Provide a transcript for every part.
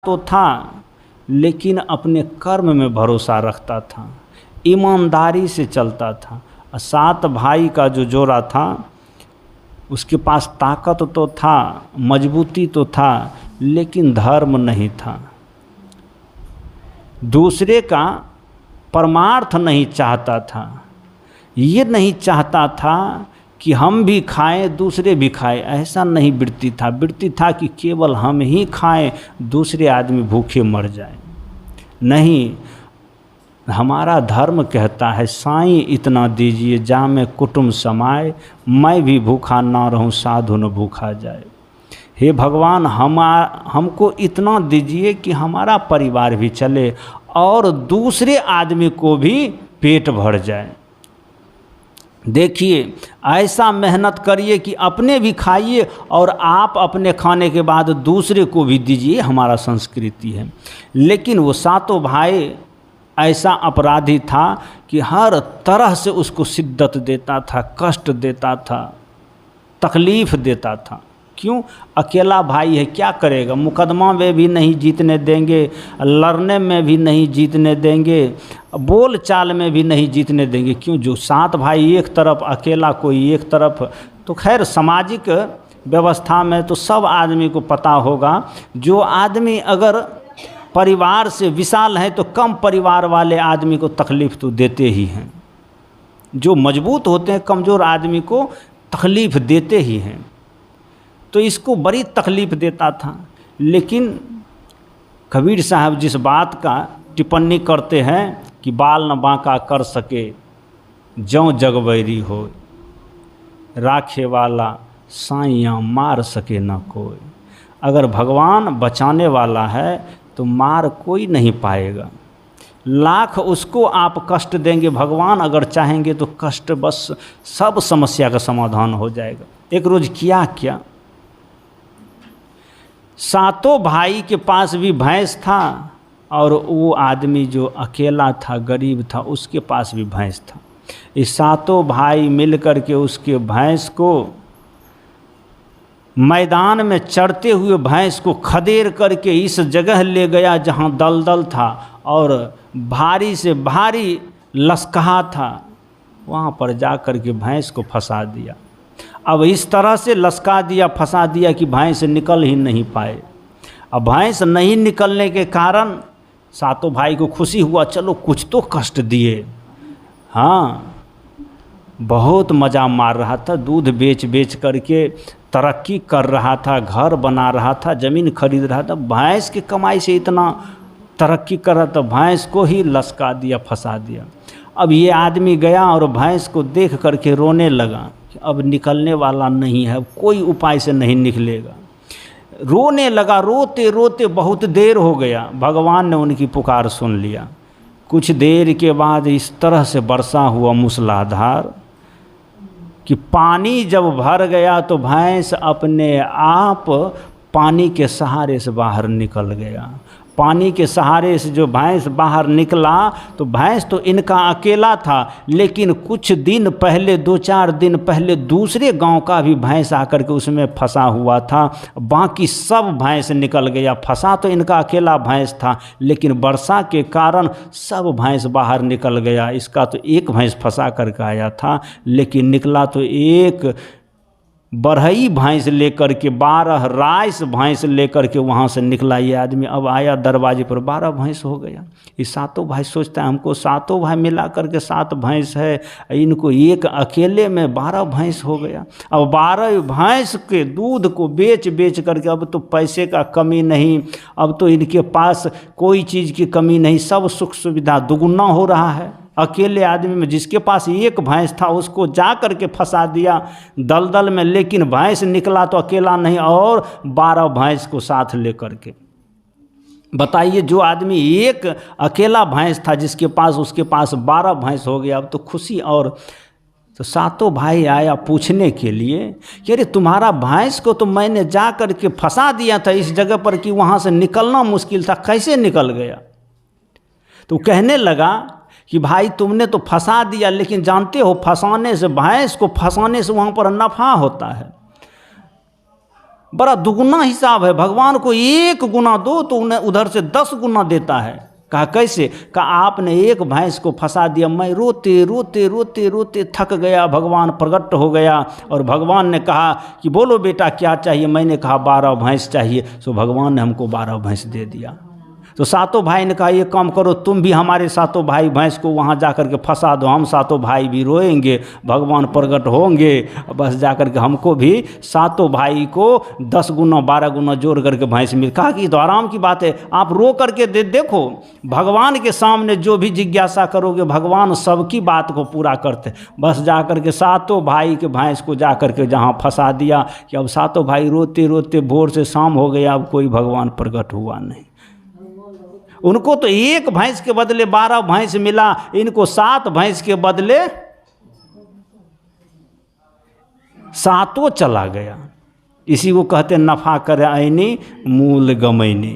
तो था लेकिन अपने कर्म में भरोसा रखता था, ईमानदारी से चलता था। 7 भाई का जो जोड़ा था उसके पास ताकत तो था, मजबूती तो था, लेकिन धर्म नहीं था। दूसरे का परमार्थ नहीं चाहता था। ये नहीं चाहता था कि हम भी खाएं दूसरे भी खाएं, ऐसा नहीं वृत्ति था। वृत्ति था कि केवल हम ही खाएं, दूसरे आदमी भूखे मर जाएं। नहीं, हमारा धर्म कहता है साईं इतना दीजिए जा में कुटुंब समाए, मैं भी भूखा ना रहूं साधु न भूखा जाए। हे भगवान हमको इतना दीजिए कि हमारा परिवार भी चले और दूसरे आदमी को भी पेट भर जाए। देखिए, ऐसा मेहनत करिए कि अपने भी खाइए और आप अपने खाने के बाद दूसरे को भी दीजिए, हमारा संस्कृति है। लेकिन वो 7 भाई ऐसा अपराधी था कि हर तरह से उसको शिद्दत देता था, कष्ट देता था, तकलीफ़ देता था। क्यों? अकेला भाई है, क्या करेगा? मुकदमा में भी नहीं जीतने देंगे, लड़ने में भी नहीं जीतने देंगे, बोल चाल में भी नहीं जीतने देंगे। क्यों? जो 7 भाई एक तरफ, अकेला कोई एक तरफ। तो खैर सामाजिक व्यवस्था में तो सब आदमी को पता होगा, जो आदमी अगर परिवार से विशाल है तो कम परिवार वाले आदमी को तकलीफ़ तो देते ही हैं। जो मजबूत होते हैं कमज़ोर आदमी को तकलीफ़ देते ही हैं। तो इसको बड़ी तकलीफ़ देता था। लेकिन कबीर साहब जिस बात का टिप्पणी करते हैं कि बाल न बांका कर सके जौं जगवैरी हो, राखे वाला साइयाँ मार सके न कोई। अगर भगवान बचाने वाला है तो मार कोई नहीं पाएगा। लाख उसको आप कष्ट देंगे, भगवान अगर चाहेंगे तो कष्ट बस सब समस्या का समाधान हो जाएगा। एक रोज़ क्या 7 भाई के पास भी भैंस था और वो आदमी जो अकेला था, गरीब था, उसके पास भी भैंस था। ये 7 भाई मिलकर के उसके भैंस को मैदान में चरते हुए भैंस को खदेड़ करके इस जगह ले गया जहाँ दलदल था और भारी से भारी लसकहा था। वहाँ पर जा कर के भैंस को फंसा दिया। अब इस तरह से लसका दिया, फंसा दिया कि भैंस निकल ही नहीं पाए। अब भैंस नहीं निकलने के कारण 7 भाई को खुशी हुआ, चलो कुछ तो कष्ट दिए। हाँ, बहुत मज़ा मार रहा था, दूध बेच करके तरक्की कर रहा था, घर बना रहा था, ज़मीन खरीद रहा था। भैंस की कमाई से इतना तरक्की कर रहा था, भैंस को ही लसका दिया, फंसा दिया। अब ये आदमी गया और भैंस को देख करके रोने लगा कि अब निकलने वाला नहीं है, कोई उपाय से नहीं निकलेगा। रोने लगा, रोते रोते बहुत देर हो गया। भगवान ने उनकी पुकार सुन लिया। कुछ देर के बाद इस तरह से वर्षा हुआ मूसलाधार कि पानी जब भर गया तो भैंस अपने आप पानी के सहारे से बाहर निकल गया। पानी के सहारे से जो भैंस बाहर निकला तो भैंस तो इनका अकेला था, लेकिन कुछ दिन पहले, 2-4 दिन पहले दूसरे गांव का भी भैंस आकर के उसमें फंसा हुआ था। बाकी सब भैंस निकल गया। फंसा तो इनका अकेला भैंस था, लेकिन वर्षा के कारण सब भैंस बाहर निकल गया। इसका तो एक भैंस फंसा करके आया था, लेकिन निकला तो एक बढ़ई भैंस लेकर के, 12 राइस भैंस लेकर के वहाँ से निकला ये आदमी। अब आया दरवाजे पर, 12 भैंस हो गया। ये 7 भाई सोचता है हमको 7 भाई मिला करके 7 भैंस है, इनको एक अकेले में 12 भैंस हो गया। अब 12 भैंस के दूध को बेच करके अब तो पैसे का कमी नहीं, अब तो इनके पास कोई चीज़ की कमी नहीं, सब सुख सुविधा दुगुना हो रहा है। अकेले आदमी में जिसके पास एक भैंस था उसको जा कर के फंसा दिया दलदल में, लेकिन भैंस निकला तो अकेला नहीं और 12 भैंस को साथ लेकर के। बताइए, जो आदमी एक अकेला भैंस था जिसके पास, उसके पास 12 भैंस हो गया। अब तो खुशी। और तो 7 भाई आया पूछने के लिए कि अरे तुम्हारा भैंस को तो मैंने जा कर के फंसा दिया था इस जगह पर कि वहाँ से निकलना मुश्किल था, कैसे निकल गया? तो कहने लगा कि भाई तुमने तो फंसा दिया, लेकिन जानते हो फंसाने से, भैंस को फंसाने से वहाँ पर नफ़ा होता है। बड़ा दुगुना हिसाब है। भगवान को 1 गुना दो तो उन्हें उधर से 10 गुना देता है। कहा कैसे? कहा आपने एक भैंस को फंसा दिया, मैं रोते रोते रोते रोते थक गया, भगवान प्रकट हो गया और भगवान ने कहा कि बोलो बेटा क्या चाहिए। मैंने कहा 12 भैंस चाहिए। सो भगवान ने हमको 12 भैंस दे दिया। तो सातों भाई ने कहा ये काम करो, तुम भी हमारे सातों भाई भैंस को वहाँ जा कर के फंसा दो, हम सातों भाई भी रोएंगे, भगवान प्रकट होंगे, बस जा कर के हमको भी सातों भाई को 10 गुना 12 गुना जोड़ करके भैंस मिल। कहा कि तो आराम की बात है, आप रो करके देखो, भगवान के सामने जो भी जिज्ञासा करोगे भगवान सबकी बात को पूरा करते। बस जा कर के सातों भाई के भैंस को जा कर के जहाँ फंसा दिया कि अब सातों भाई रोते रोते भोर से शाम हो गया, अब कोई भगवान प्रकट हुआ नहीं। उनको तो 1 भैंस के बदले 12 भैंस मिला, इनको 7 भैंस के बदले 7 चला गया। इसी को कहते नफा कर आईनी मूल गमैनी।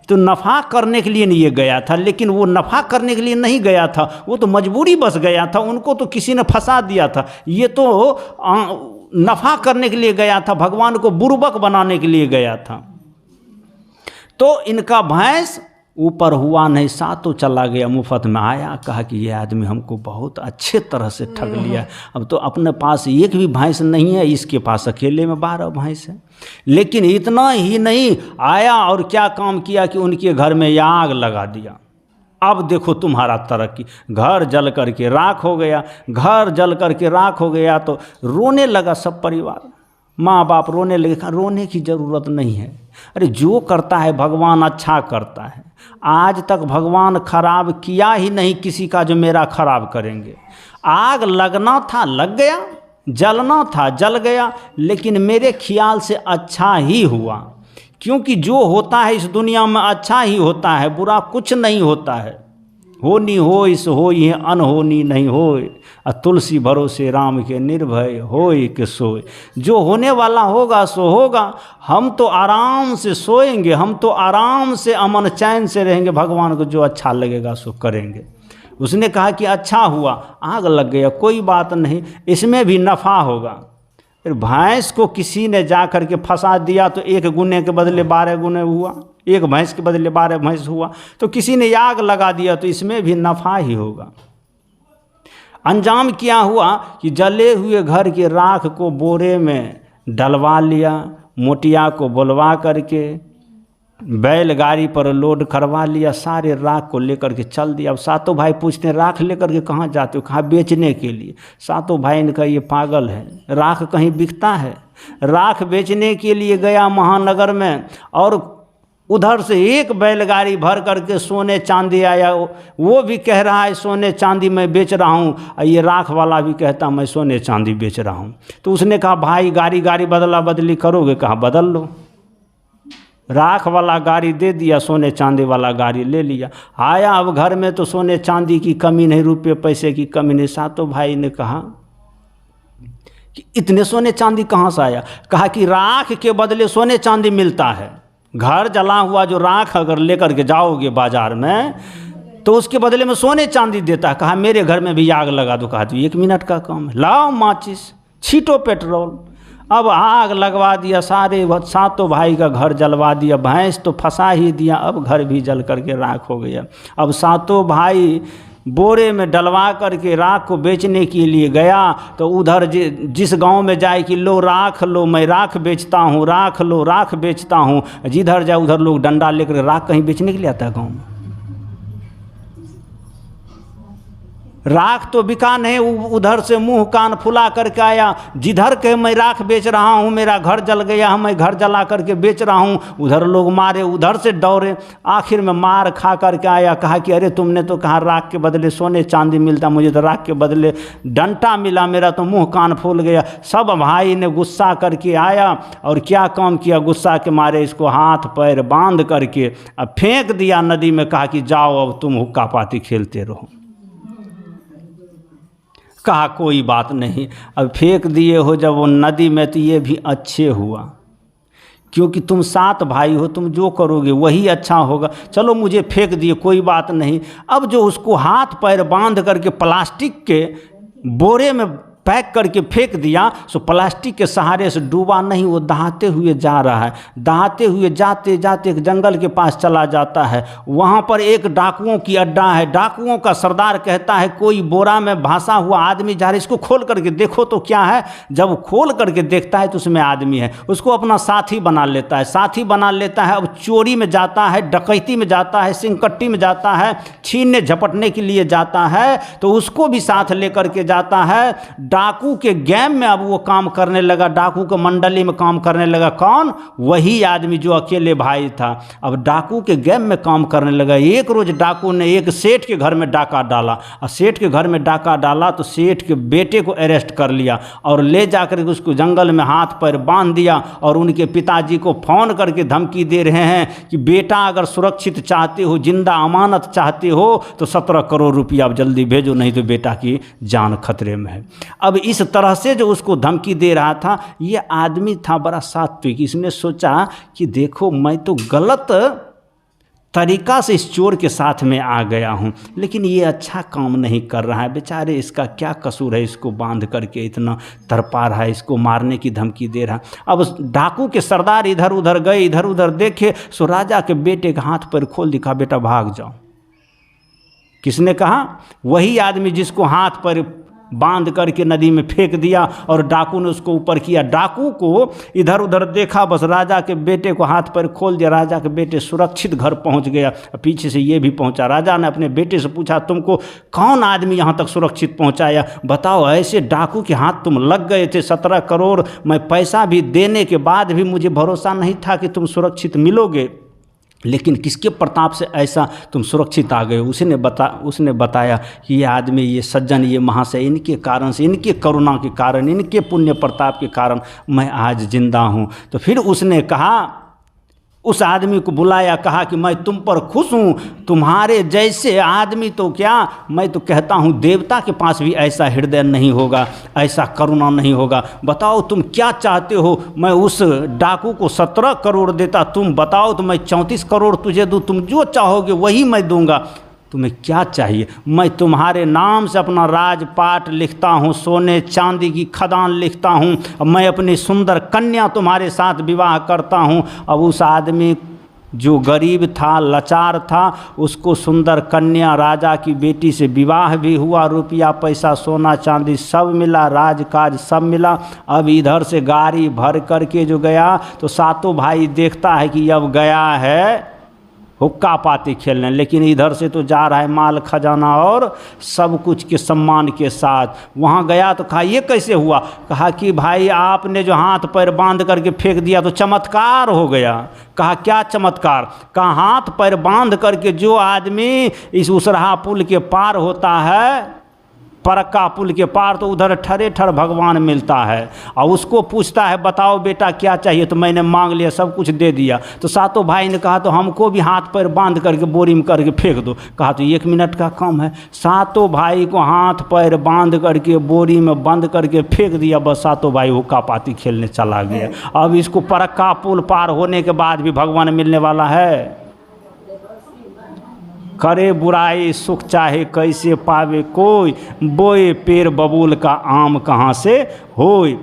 तो नफा करने के लिए नहीं ये गया था, लेकिन वो नफा करने के लिए नहीं गया था, वो तो मजबूरी बस गया था। उनको तो किसी ने फंसा दिया था, ये तो नफा करने के लिए गया था, भगवान को बुर्बक बनाने के लिए गया था। तो इनका भैंस ऊपर हुआ नहीं, 7 चला गया, मुफ्त में आया। कहा कि ये आदमी हमको बहुत अच्छे तरह से ठग लिया। अब तो अपने पास 1 भी भैंस नहीं है, इसके पास अकेले में 12 भैंस है। लेकिन इतना ही नहीं, आया और क्या काम किया कि उनके घर में आग लगा दिया। अब देखो तुम्हारा तरक्की, घर जल करके राख हो गया। घर जल करके राख हो गया तो रोने लगा सब परिवार, माँ बाप रोने लगे। कहा रोने की ज़रूरत नहीं है, अरे जो करता है भगवान अच्छा करता है। आज तक भगवान खराब किया ही नहीं किसी का जो मेरा खराब करेंगे। आग लगना था लग गया, जलना था जल गया, लेकिन मेरे ख्याल से अच्छा ही हुआ, क्योंकि जो होता है इस दुनिया में अच्छा ही होता है, बुरा कुछ नहीं होता है। होनी होय सो होई है, अनहोनी नहीं होय, तुलसी भरोसे राम के निर्भय होय के सोए। जो होने वाला होगा सो होगा। हम तो आराम से सोएंगे, हम तो आराम से अमन चैन से रहेंगे, भगवान को जो अच्छा लगेगा सो करेंगे। उसने कहा कि अच्छा हुआ, आग लग गया, कोई बात नहीं, इसमें भी नफ़ा होगा। फिर भैंस को किसी ने जा कर के फंसा दिया तो 1 गुने के बदले 12 गुने हुआ, 1 भैंस के बदले 12 भैंस हुआ। तो किसी ने आग लगा दिया तो इसमें भी नफ़ा ही होगा। अंजाम क्या हुआ कि जले हुए घर के राख को बोरे में डलवा लिया, मोटिया को बुलवा करके बैलगाड़ी पर लोड करवा लिया, सारे राख को लेकर के चल दिया। अब सातों भाई पूछते हैं राख लेकर के कहाँ जाते हो? कहाँ बेचने के लिए। सातों भाई ने कहा ये पागल है, राख कहीं बिकता है? राख बेचने के लिए गया महानगर में, और उधर से 1 बैलगाड़ी भर करके सोने चांदी आया। वो भी कह रहा है सोने चांदी मैं बेच रहा हूँ, ये राख वाला भी कहता मैं सोने चांदी बेच रहा हूँ। तो उसने कहा भाई गाड़ी बदला बदली करोगे? कहा बदल लो। राख वाला गाड़ी दे दिया, सोने चांदी वाला गाड़ी ले लिया। आया अब घर में तो सोने चांदी की कमी नहीं, रुपये पैसे की कमी नहीं। सातों भाई ने कहा कि इतने सोने चांदी कहाँ से आया? कहा कि राख के बदले सोने चांदी मिलता है। घर जला हुआ जो राख अगर लेकर के जाओगे बाजार में तो उसके बदले में सोने चांदी देता है। कहा मेरे घर में भी आग लगा दो। कहा तो 1 मिनट का काम है, लाओ माचिस, छीटो पेट्रोल। अब आग लगवा दिया, सारे सातों भाई का घर जलवा दिया। भैंस तो फंसा ही दिया, अब घर भी जल करके राख हो गया। अब सातों भाई बोरे में डलवा करके राख को बेचने के लिए गया तो उधर जिस गांव में जाए कि लो राख लो, मैं राख बेचता हूँ, राख लो राख बेचता हूँ, जिधर जाए उधर लोग डंडा लेकर राख कहीं बेचने के लिए आता है गाँव में। राख तो बिका नहीं, उधर से मुंह कान फुला करके आया, जिधर के मैं राख बेच रहा हूँ, मेरा घर जल गया, मैं घर जला करके बेच रहा हूँ, उधर लोग मारे, उधर से दौड़े, आखिर में मार खा करके आया। कहा कि अरे तुमने तो कहा राख के बदले सोने चांदी मिलता, मुझे तो राख के बदले डंटा मिला, मेरा तो मुंह कान फूल गया। सब भाई ने गुस्सा करके आया और क्या काम किया, गुस्सा के मारे इसको हाथ पैर बांध करके अब फेंक दिया नदी में। कहा कि जाओ अब तुम हुक्का पाती खेलते रहो। कहा कोई बात नहीं, अब फेंक दिए हो जब वो नदी में तो ये भी अच्छे हुआ, क्योंकि तुम 7 भाई हो, तुम जो करोगे वही अच्छा होगा। चलो मुझे फेंक दिए, कोई बात नहीं। अब जो उसको हाथ पैर बांध करके प्लास्टिक के बोरे में पैक करके फेंक दिया, सो प्लास्टिक के सहारे से डूबा नहीं, वो दहाते हुए जा रहा है। दहाते हुए जाते जाते एक जंगल के पास चला जाता है। वहाँ पर एक डाकुओं की अड्डा है। डाकुओं का सरदार कहता है कोई बोरा में भासा हुआ आदमी जा रहा है, इसको खोल करके देखो तो क्या है। जब खोल करके देखता है तो उसमें आदमी है। उसको अपना साथी बना लेता है, साथी बना लेता है। अब चोरी में जाता है, डकैती में जाता है, सिंकट्टी में जाता है, छीनने झपटने के लिए जाता है, तो उसको भी साथ लेकर के जाता है। डाकू के गैंग में अब वो काम करने लगा, डाकू के मंडली में काम करने लगा। कौन? वही आदमी जो अकेले भाई था, अब डाकू के गैंग में काम करने लगा। एक रोज डाकू ने एक सेठ के घर में डाका डाला, और सेठ के घर में डाका डाला तो सेठ के बेटे को अरेस्ट कर लिया और ले जाकर उसको जंगल में हाथ पैर बांध दिया। और उनके पिताजी को फोन करके धमकी दे रहे हैं कि बेटा अगर सुरक्षित चाहते हो, जिंदा अमानत चाहते हो तो 17 करोड़ रुपया अब जल्दी भेजो, नहीं तो बेटा की जान खतरे में है। अब इस तरह से जो उसको धमकी दे रहा था, ये आदमी था बड़ा सात्विक। इसने सोचा कि देखो मैं तो गलत तरीका से इस चोर के साथ में आ गया हूँ, लेकिन ये अच्छा काम नहीं कर रहा है। बेचारे इसका क्या कसूर है, इसको बांध करके इतना तरपा रहा है, इसको मारने की धमकी दे रहा। अब डाकू के सरदार इधर उधर गए, इधर उधर देखे, सो राजा के बेटे का हाथ पैर खोल दिखा, बेटा भाग जाओ। किसने कहा? वही आदमी जिसको हाथ पैर बांध करके नदी में फेंक दिया और डाकू ने उसको ऊपर किया। डाकू को इधर उधर देखा, बस राजा के बेटे को हाथ पैर खोल दिया। राजा के बेटे सुरक्षित घर पहुंच गया, पीछे से ये भी पहुंचा। राजा ने अपने बेटे से पूछा तुमको कौन आदमी यहाँ तक सुरक्षित पहुंचाया, बताओ। ऐसे डाकू के हाथ तुम लग गए थे, 17 करोड़ मैं पैसा भी देने के बाद भी मुझे भरोसा नहीं था कि तुम सुरक्षित मिलोगे, लेकिन किसके प्रताप से ऐसा तुम सुरक्षित आ गए। उसने बताया कि ये आदमी, ये सज्जन, ये महाशय, इनके कारण से, इनके करुणा के कारण, इनके पुण्य प्रताप के कारण मैं आज जिंदा हूँ। तो फिर उसने कहा, उस आदमी को बुलाया, कहा कि मैं तुम पर खुश हूँ, तुम्हारे जैसे आदमी तो क्या, मैं तो कहता हूँ देवता के पास भी ऐसा हृदय नहीं होगा, ऐसा करुणा नहीं होगा। बताओ तुम क्या चाहते हो, मैं उस डाकू को 17 करोड़ देता, तुम बताओ तो मैं 34 करोड़ तुझे दूँ, तुम जो चाहोगे वही मैं दूंगा। तुम्हें क्या चाहिए? मैं तुम्हारे नाम से अपना राजपाट लिखता हूँ, सोने चांदी की खदान लिखता हूँ, मैं अपनी सुंदर कन्या तुम्हारे साथ विवाह करता हूँ। अब उस आदमी जो गरीब था, लाचार था, उसको सुंदर कन्या राजा की बेटी से विवाह भी हुआ, रुपया पैसा सोना चांदी सब मिला, राजकाज सब मिला। अब इधर से गाड़ी भर करके जो गया तो सातों भाई देखता है कि अब गया है हुक्का पाती खेलने, लेकिन इधर से तो जा रहा है माल खजाना और सब कुछ के सम्मान के साथ। वहाँ गया तो कहा ये कैसे हुआ? कहा कि भाई आपने जो हाथ पैर बांध करके फेंक दिया तो चमत्कार हो गया। कहा क्या चमत्कार? कहा हाथ पैर बांध करके जो आदमी इस उसरहा पुल के पार होता है, फरक्का पुल के पार, तो उधर ठरे ठर भगवान मिलता है और उसको पूछता है बताओ बेटा क्या चाहिए, तो मैंने मांग लिया, सब कुछ दे दिया। तो सातों भाई ने कहा तो हमको भी हाथ पैर बांध करके बोरी में करके फेंक दो। कहा तो 1 मिनट का काम है। सातों भाई को हाथ पैर बांध करके बोरी में बंद करके फेंक दिया, बस सातों भाई हुक्का पाती खेलने चला गया। अब इसको फरक्का पुल पार होने के बाद भी भगवान मिलने वाला है। करे बुराई सुख चाहे कैसे पावे कोई, बोए पेड़ बबूल का आम कहाँ से होय।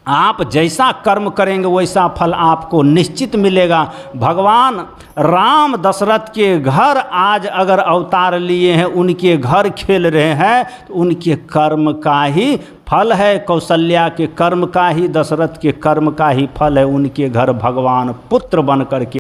आप जैसा कर्म करेंगे वैसा फल आपको निश्चित मिलेगा। भगवान राम दशरथ के घर आज अगर अवतार लिए हैं, उनके घर खेल रहे हैं, तो उनके कर्म का ही फल है। कौशल्या के कर्म का ही, दशरथ के कर्म का ही फल है। उनके घर भगवान पुत्र बन करके